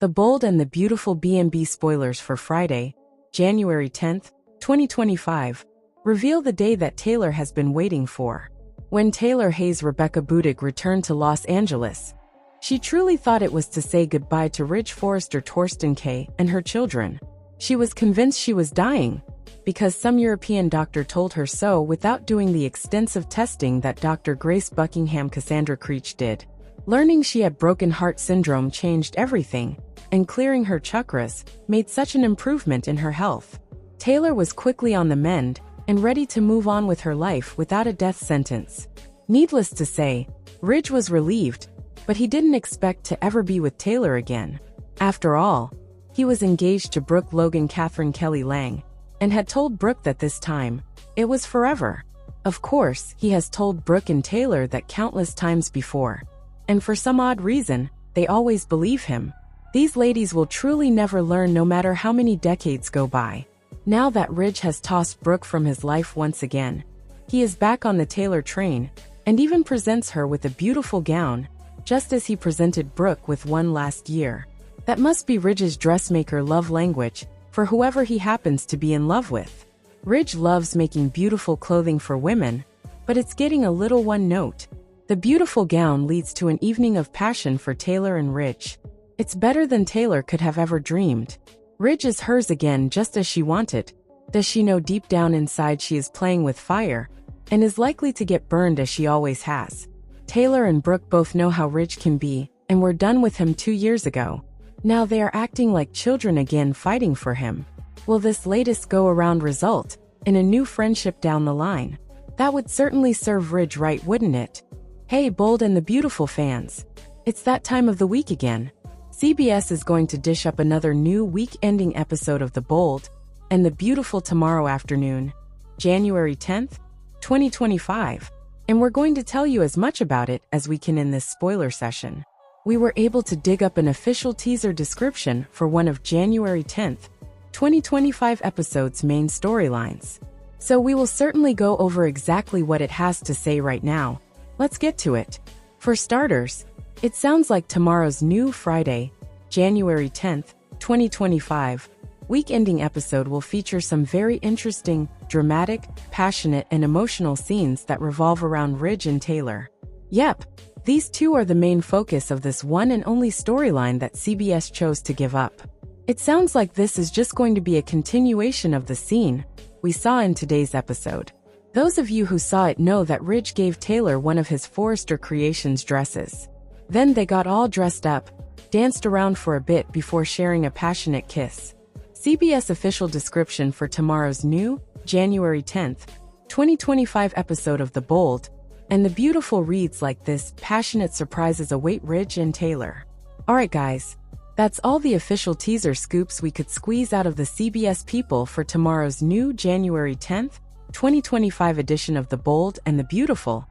The Bold and the Beautiful B&B spoilers for Friday, January 10th, 2025, reveal the day that Taylor has been waiting for. When Taylor Hayes' Rebecca Budig returned to Los Angeles, she truly thought it was to say goodbye to Ridge Forrester Torsten K. and her children. She was convinced she was dying, because some European doctor told her so without doing the extensive testing that Dr. Grace Buckingham Cassandra Creech did. Learning she had broken heart syndrome changed everything, and clearing her chakras made such an improvement in her health. Taylor was quickly on the mend and ready to move on with her life without a death sentence. Needless to say, Ridge was relieved, but he didn't expect to ever be with Taylor again. After all, he was engaged to Brooke Logan Catherine Kelly Lang, and had told Brooke that this time, it was forever. Of course, he has told Brooke and Taylor that countless times before, and for some odd reason, they always believe him. These ladies will truly never learn no matter how many decades go by. Now that Ridge has tossed Brooke from his life once again, he is back on the Taylor train, and even presents her with a beautiful gown, just as he presented Brooke with one last year. That must be Ridge's dressmaker love language, for whoever he happens to be in love with. Ridge loves making beautiful clothing for women, but it's getting a little one note. The beautiful gown leads to an evening of passion for Taylor and Ridge. It's better than Taylor could have ever dreamed. Ridge is hers again just as she wanted. Does she know deep down inside she is playing with fire, and is likely to get burned as she always has? Taylor and Brooke both know how Ridge can be, and were done with him 2 years ago. Now they are acting like children again, fighting for him. Will this latest go-around result in a new friendship down the line? That would certainly serve Ridge right, wouldn't it? Hey Bold and the Beautiful fans, it's that time of the week again. CBS is going to dish up another new week-ending episode of The Bold and the Beautiful tomorrow afternoon, January 10th, 2025, and we're going to tell you as much about it as we can in this spoiler session. We were able to dig up an official teaser description for one of January 10th, 2025 episode's main storylines. So we will certainly go over exactly what it has to say right now. Let's get to it. For starters, it sounds like tomorrow's new Friday, January 10th, 2025, week-ending episode will feature some very interesting, dramatic, passionate, and emotional scenes that revolve around Ridge and Taylor. Yep, these two are the main focus of this one and only storyline that CBS chose to give up. It sounds like this is just going to be a continuation of the scene we saw in today's episode. Those of you who saw it know that Ridge gave Taylor one of his Forrester Creations dresses. Then they got all dressed up, danced around for a bit before sharing a passionate kiss. CBS official description for tomorrow's new, January 10th, 2025 episode of The Bold and the Beautiful reads like this: passionate surprises await Ridge and Taylor. Alright guys, that's all the official teaser scoops we could squeeze out of the CBS people for tomorrow's new January 10th, 2025 edition of The Bold and the Beautiful.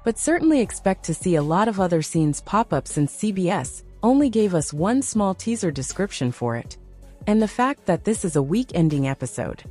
But certainly expect to see a lot of other scenes pop up since CBS only gave us one small teaser description for it. And the fact that this is a week-ending episode.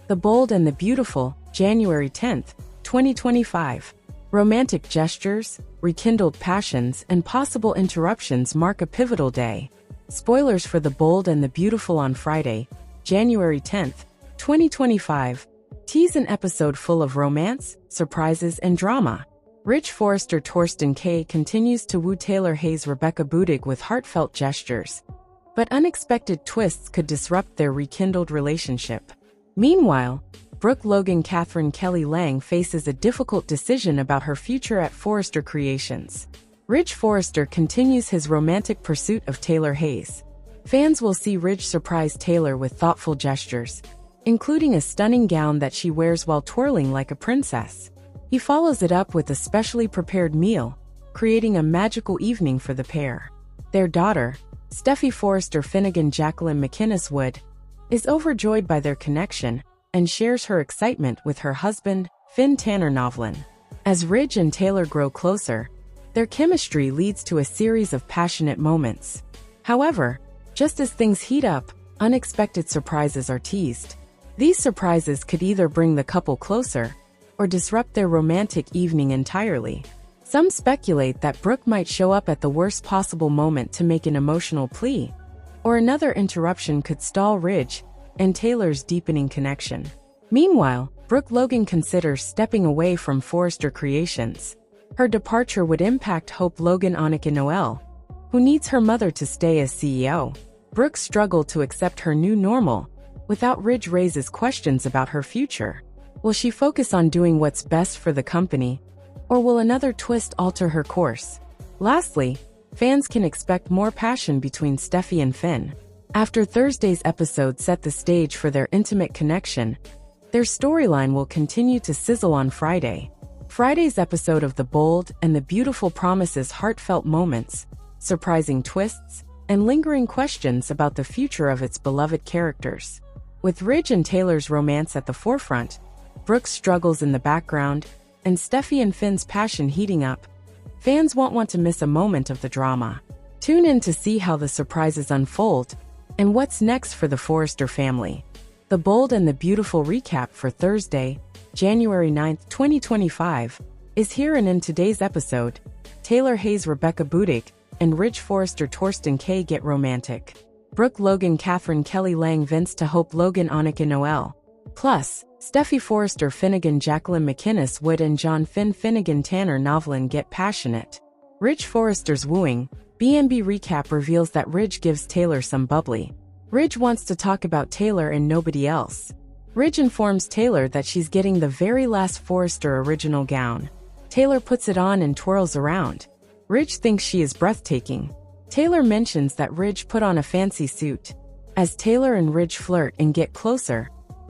The Bold and the Beautiful, January 10th, 2025. Romantic gestures, rekindled passions, and possible interruptions mark a pivotal day. Spoilers for The Bold and the Beautiful on Friday, January 10th, 2025. Tease an episode full of romance, surprises, and drama. Ridge Forrester Torsten K. continues to woo Taylor Hayes' Rebecca Budig with heartfelt gestures, but unexpected twists could disrupt their rekindled relationship. Meanwhile, Brooke Logan Catherine Kelly Lang faces a difficult decision about her future at Forrester Creations. Ridge Forrester continues his romantic pursuit of Taylor Hayes. Fans will see Ridge surprise Taylor with thoughtful gestures, including a stunning gown that she wears while twirling like a princess. He follows it up with a specially prepared meal, creating a magical evening for the pair. Their daughter, Stephy Forrester Finnegan Jacqueline McInnes Wood, is overjoyed by their connection and shares her excitement with her husband, Finn Tanner Novlin. As Ridge and Taylor grow closer, their chemistry leads to a series of passionate moments. However, just as things heat up, unexpected surprises are teased. These surprises could either bring the couple closer or disrupt their romantic evening entirely. Some speculate that Brooke might show up at the worst possible moment to make an emotional plea. Or another interruption could stall Ridge and Taylor's deepening connection. Meanwhile, Brooke Logan considers stepping away from Forrester Creations. Her departure would impact Hope Logan Annika Noel, who needs her mother to stay as CEO. Brooke struggled to accept her new normal, without Ridge raises questions about her future. Will she focus on doing what's best for the company, or will another twist alter her course? Lastly, fans can expect more passion between Stephy and Finn. After Thursday's episode set the stage for their intimate connection, their storyline will continue to sizzle on Friday. Friday's episode of The Bold and the Beautiful promises heartfelt moments, surprising twists, and lingering questions about the future of its beloved characters. With Ridge and Taylor's romance at the forefront, Brooke's struggles in the background, and Stephy and Finn's passion heating up, fans won't want to miss a moment of the drama. Tune in to see how the surprises unfold and what's next for the Forrester family. The Bold and the Beautiful recap for Thursday, January 9, 2025, is here, and in today's episode, Taylor Hayes Rebecca Budig and Ridge Forrester Torsten K get romantic. Brooke Logan Catherine Kelly Lang Vince to Hope Logan Annika Noel. Plus, Stephy Forrester Finnegan Jacqueline McInnes Wood and John Finn Finnegan Tanner Novlin get passionate. Ridge Forrester's wooing. B&B recap reveals that Ridge gives Taylor some bubbly. Ridge wants to talk about Taylor and nobody else. Ridge informs Taylor that she's getting the very last Forrester original gown. Taylor puts it on and twirls around. Ridge thinks she is breathtaking. Taylor mentions that Ridge put on a fancy suit. As Taylor and Ridge flirt and get closer,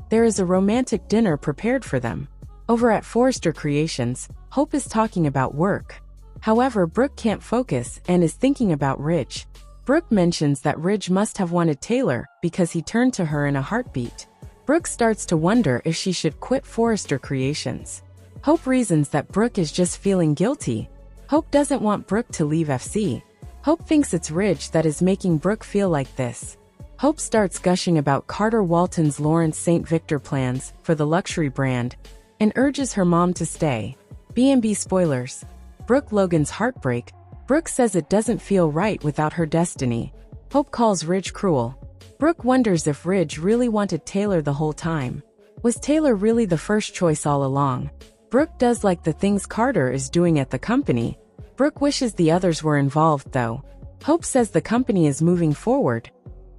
there is a romantic dinner prepared for them. Over at Forrester Creations, Hope is talking about work. However, Brooke can't focus and is thinking about Ridge. Brooke mentions that Ridge must have wanted Taylor because he turned to her in a heartbeat. Brooke starts to wonder if she should quit Forrester Creations. Hope reasons that Brooke is just feeling guilty. Hope doesn't want Brooke to leave FC. Hope thinks it's Ridge that is making Brooke feel like this. Hope starts gushing about Carter Walton's Lawrence St. Victor plans for the luxury brand and urges her mom to stay. B&B spoilers. Brooke Logan's heartbreak. Brooke says it doesn't feel right without her destiny. Hope calls Ridge cruel. Brooke wonders if Ridge really wanted Taylor the whole time. Was Taylor really the first choice all along? Brooke does like the things Carter is doing at the company. Brooke wishes the others were involved though. Hope says the company is moving forward,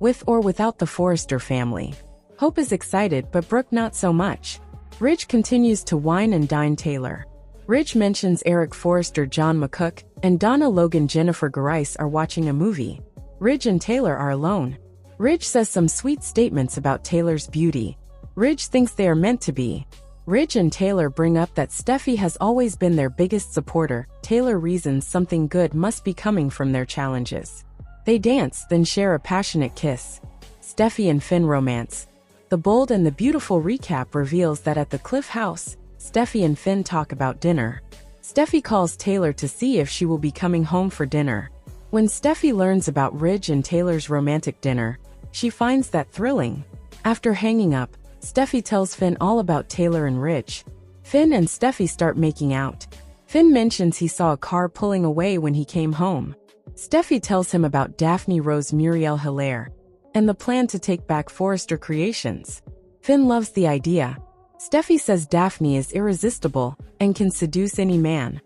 with or without the Forrester family. Hope is excited but Brooke not so much. Ridge continues to wine and dine Taylor. Ridge mentions Eric Forrester John McCook and Donna Logan Jennifer Garais are watching a movie. Ridge and Taylor are alone. Ridge says some sweet statements about Taylor's beauty. Ridge thinks they are meant to be. Ridge and Taylor bring up that Stephy has always been their biggest supporter. Taylor reasons something good must be coming from their challenges. They dance, then share a passionate kiss. Stephy and Finn romance. The Bold and the Beautiful recap reveals that at the Cliff House, Stephy and Finn talk about dinner. Stephy calls Taylor to see if she will be coming home for dinner. When Stephy learns about Ridge and Taylor's romantic dinner, she finds that thrilling. After hanging up, Stephy tells Finn all about Taylor and Ridge. Finn and Stephy start making out. Finn mentions he saw a car pulling away when he came home. Stephy tells him about Daphne Rose Muriel Hilaire and the plan to take back Forrester Creations. Finn loves the idea. Stephy says Daphne is irresistible and can seduce any man.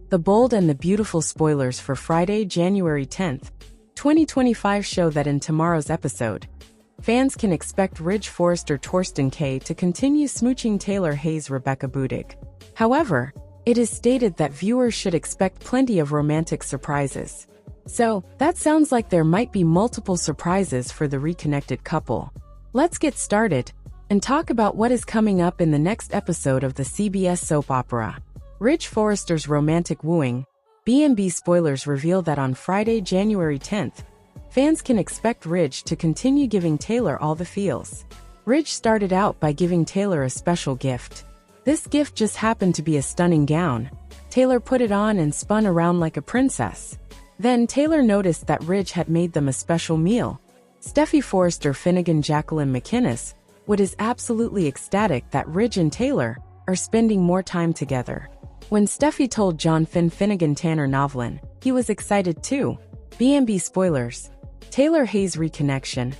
The Bold and the Beautiful spoilers for Friday, January 10th, 2025 show that in tomorrow's episode, fans can expect Ridge Forrester Torsten K to continue smooching Taylor Hayes Rebecca Budig. However, it is stated that viewers should expect plenty of romantic surprises. So, that sounds like there might be multiple surprises for the reconnected couple. Let's get started and talk about what is coming up in the next episode of the CBS soap opera. Ridge Forrester's romantic wooing. B&B spoilers reveal that on Friday, January 10th, fans can expect Ridge to continue giving Taylor all the feels. Ridge started out by giving Taylor a special gift. This gift just happened to be a stunning gown. Taylor put it on and spun around like a princess. Then Taylor noticed that Ridge had made them a special meal. Stephy Forrester Finnegan Jacqueline McInnes Wood is absolutely ecstatic that Ridge and Taylor are spending more time together. When Stephy told John Finn Finnegan Tanner Novlin, he was excited too. B&B spoilers. Taylor-Hayes reconnection.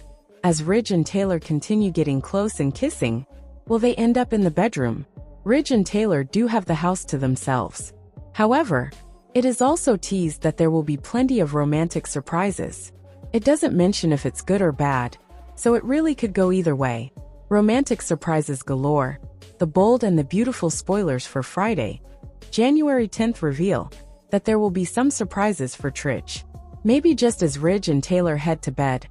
As Ridge and Taylor continue getting close and kissing, will they end up in the bedroom? Ridge and Taylor do have the house to themselves. However, it is also teased that there will be plenty of romantic surprises. It doesn't mention if it's good or bad, so it really could go either way. Romantic surprises galore. The bold and the beautiful spoilers for Friday, January 10th reveal that there will be some surprises for Tridge. Maybe just as Ridge and Taylor head to bed,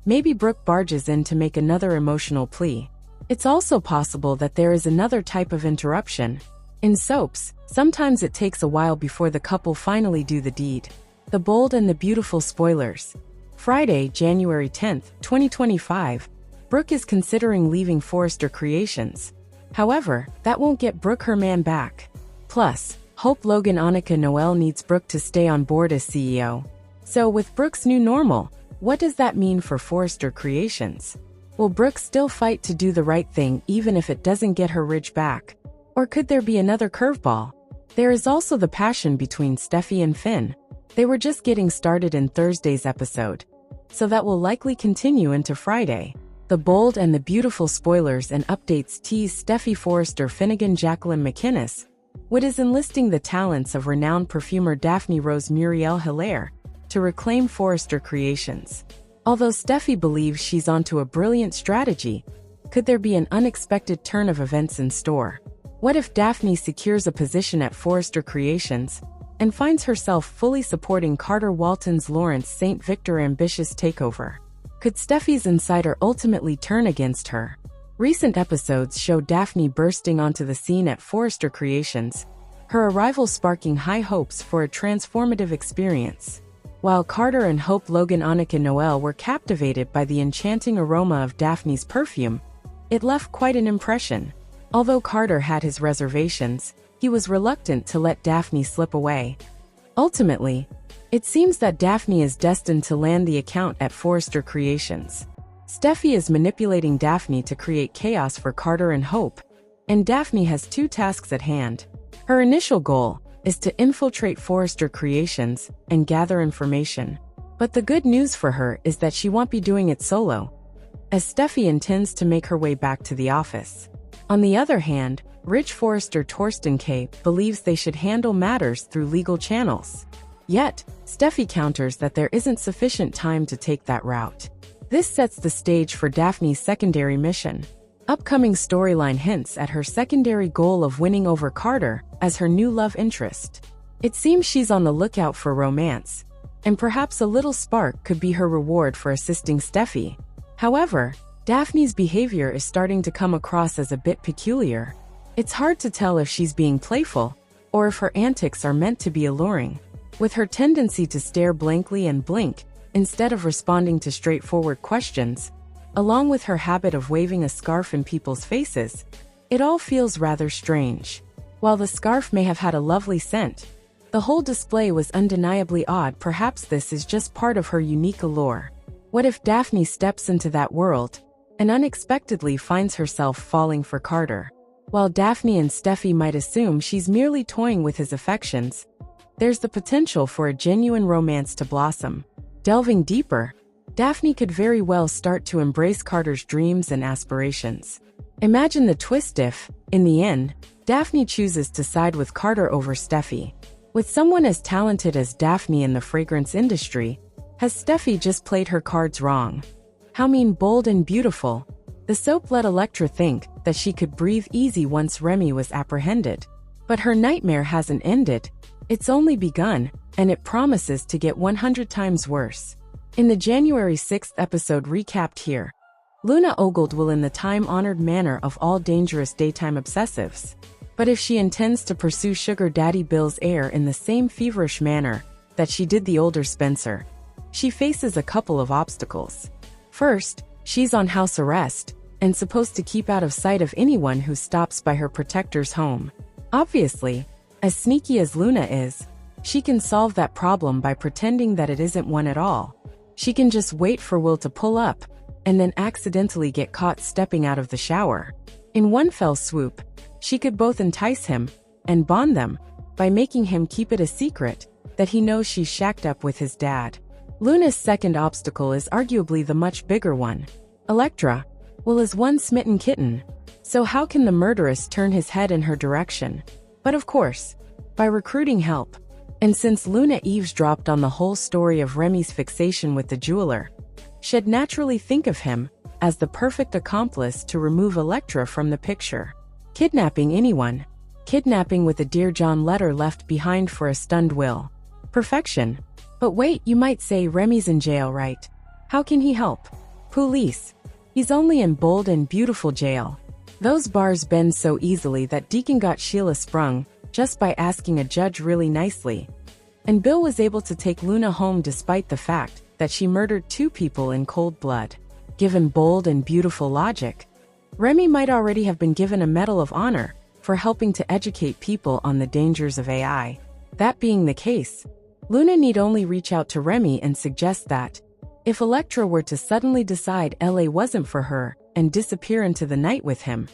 maybe Brooke barges in to make another emotional plea. It's also possible that there is another type of interruption. In soaps, sometimes it takes a while before the couple finally do the deed. The bold and the beautiful spoilers. Friday, January 10th, 2025. Brooke is considering leaving Forrester Creations. However, that won't get Brooke her man back. Plus, Hope Logan Annika Noel needs Brooke to stay on board as CEO. So with Brooke's new normal, what does that mean for Forrester Creations? Will Brooke still fight to do the right thing even if it doesn't get her Ridge back? Or could there be another curveball? There is also the passion between Stephy and Finn. They were just getting started in Thursday's episode, so that will likely continue into Friday. The bold and the beautiful spoilers and updates tease Stephy Forrester Finnegan Jacqueline McInnes, what is enlisting the talents of renowned perfumer Daphne Rose Muriel Hilaire to reclaim Forrester Creations. Although Stephy believes she's onto a brilliant strategy, could there be an unexpected turn of events in store? What if Daphne secures a position at Forrester Creations and finds herself fully supporting Carter Walton's Lawrence St. Victor ambitious takeover? Could Stephy's insider ultimately turn against her? Recent episodes show Daphne bursting onto the scene at Forrester Creations, her arrival sparking high hopes for a transformative experience. While Carter and Hope Logan Annika Noel were captivated by the enchanting aroma of Daphne's perfume, it left quite an impression. Although Carter had his reservations, he was reluctant to let Daphne slip away. Ultimately, it seems that Daphne is destined to land the account at Forrester Creations. Stephy is manipulating Daphne to create chaos for Carter and Hope, and Daphne has two tasks at hand. Her initial goal is to infiltrate Forrester Creations and gather information. But the good news for her is that she won't be doing it solo, as Stephy intends to make her way back to the office. On the other hand, Ridge Forrester Torsten K. believes they should handle matters through legal channels. Yet, Stephy counters that there isn't sufficient time to take that route. This sets the stage for Daphne's secondary mission. Upcoming storyline hints at her secondary goal of winning over Carter as her new love interest. It seems she's on the lookout for romance, and perhaps a little spark could be her reward for assisting Stephy. However, Daphne's behavior is starting to come across as a bit peculiar. It's hard to tell if she's being playful, or if her antics are meant to be alluring. With her tendency to stare blankly and blink, instead of responding to straightforward questions, along with her habit of waving a scarf in people's faces, it all feels rather strange. While the scarf may have had a lovely scent, the whole display was undeniably odd. Perhaps this is just part of her unique allure. What if Daphne steps into that world and unexpectedly finds herself falling for Carter? While Daphne and Stephy might assume she's merely toying with his affections, there's the potential for a genuine romance to blossom. Delving deeper, Daphne could very well start to embrace Carter's dreams and aspirations. Imagine the twist if, in the end, Daphne chooses to side with Carter over Stephy. With someone as talented as Daphne in the fragrance industry, has Stephy just played her cards wrong? How mean bold and beautiful. The soap let Elektra think that she could breathe easy once Remy was apprehended. But her nightmare hasn't ended. It's only begun, and it promises to get 100 times worse. In the January 6th episode recapped here, Luna ogled Will in the time-honored manner of all dangerous daytime obsessives. But if she intends to pursue Sugar Daddy Bill's heir in the same feverish manner that she did the older Spencer, she faces a couple of obstacles. First, she's on house arrest and supposed to keep out of sight of anyone who stops by her protector's home. Obviously, as sneaky as Luna is, she can solve that problem by pretending that it isn't one at all. She can just wait for Will to pull up and then accidentally get caught stepping out of the shower. In one fell swoop, she could both entice him and bond them by making him keep it a secret that he knows she's shacked up with his dad. Luna's second obstacle is arguably the much bigger one. Elektra, well, is one smitten kitten. So how can the murderess turn his head in her direction? But of course, by recruiting help. And since Luna eavesdropped on the whole story of Remy's fixation with the jeweler, she'd naturally think of him as the perfect accomplice to remove Elektra from the picture. Kidnapping anyone. Kidnapping with a Dear John letter left behind for a stunned Will. Perfection. But wait, you might say Remy's in jail, right? How can he help? Police. He's only in bold and beautiful jail. Those bars bend so easily that Deacon got Sheila sprung just by asking a judge really nicely. And Bill was able to take Luna home despite the fact that she murdered 2 people in cold blood. Given bold and beautiful logic, Remy might already have been given a Medal of Honor for helping to educate people on the dangers of AI. That being the case, Luna need only reach out to Remy and suggest that, if Elektra were to suddenly decide LA wasn't for her and disappear into the night with him,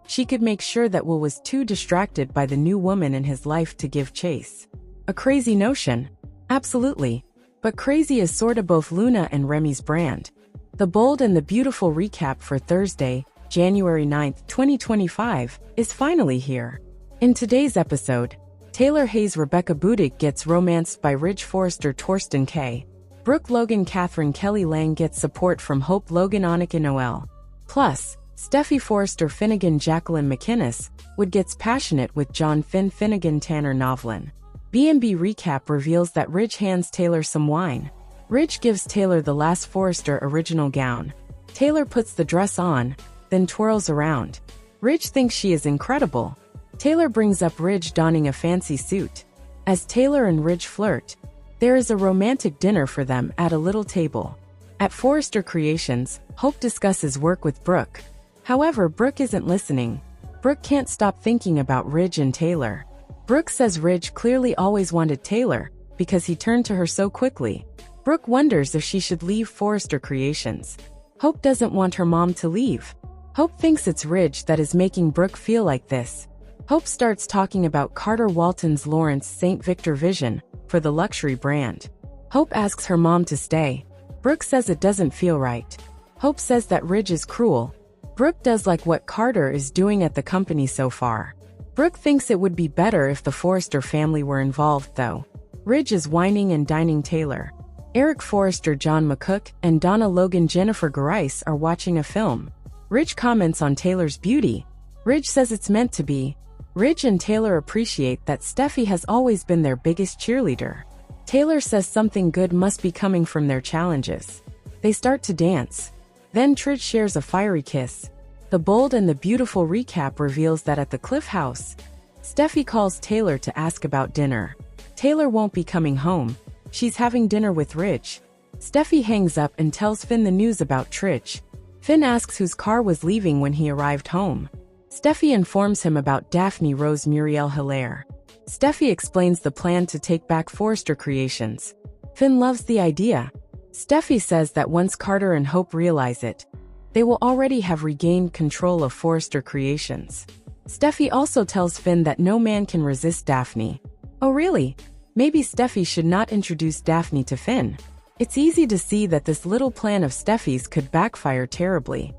she could make sure that Will was too distracted by the new woman in his life to give chase. A crazy notion. Absolutely. But crazy is sorta both Luna and Remy's brand. The bold and the beautiful recap for Thursday, January 9th, 2025, is finally here. In today's episode, Taylor Hayes Rebecca Budig gets romanced by Ridge Forrester Torsten K. Brooke Logan Catherine Kelly Lang gets support from Hope Logan Annika Noel. Plus, Stephy Forrester Finnegan Jacqueline McInnes would gets passionate with John Finn Finnegan Tanner Novlin. B&B recap reveals that Ridge hands Taylor some wine. Ridge gives Taylor the last Forrester original gown. Taylor puts the dress on, then twirls around. Ridge thinks she is incredible. Taylor brings up Ridge donning a fancy suit. As Taylor and Ridge flirt, there is a romantic dinner for them at a little table. At Forrester Creations, Hope discusses work with Brooke. However, Brooke isn't listening. Brooke can't stop thinking about Ridge and Taylor. Brooke says Ridge clearly always wanted Taylor because he turned to her so quickly. Brooke wonders if she should leave Forrester Creations. Hope doesn't want her mom to leave. Hope thinks it's Ridge that is making Brooke feel like this. Hope starts talking about Carter Walton's Lawrence St. Victor vision for the luxury brand. Hope asks her mom to stay. Brooke says it doesn't feel right. Hope says that Ridge is cruel. Brooke does like what Carter is doing at the company so far. Brooke thinks it would be better if the Forrester family were involved though. Ridge is whining and dining Taylor. Eric Forrester John McCook and Donna Logan Jennifer Garais are watching a film. Ridge comments on Taylor's beauty. Ridge says it's meant to be. Ridge and Taylor appreciate that Steffi has always been their biggest cheerleader. Taylor says something good must be coming from their challenges. They start to dance. Then Tridge shares a fiery kiss. The bold and the beautiful recap reveals that at the Cliff House, Steffi calls Taylor to ask about dinner. Taylor won't be coming home. She's having dinner with Ridge. Steffi hangs up and tells Finn the news about Tridge. Finn asks whose car was leaving when he arrived home. Steffi informs him about Daphne Rose Muriel Hilaire. Steffi explains the plan to take back Forrester Creations. Finn loves the idea. Steffi says that once Carter and Hope realize it, they will already have regained control of Forrester Creations. Steffi also tells Finn that no man can resist Daphne. Oh really? Maybe Steffi should not introduce Daphne to Finn. It's easy to see that this little plan of Steffi's could backfire terribly.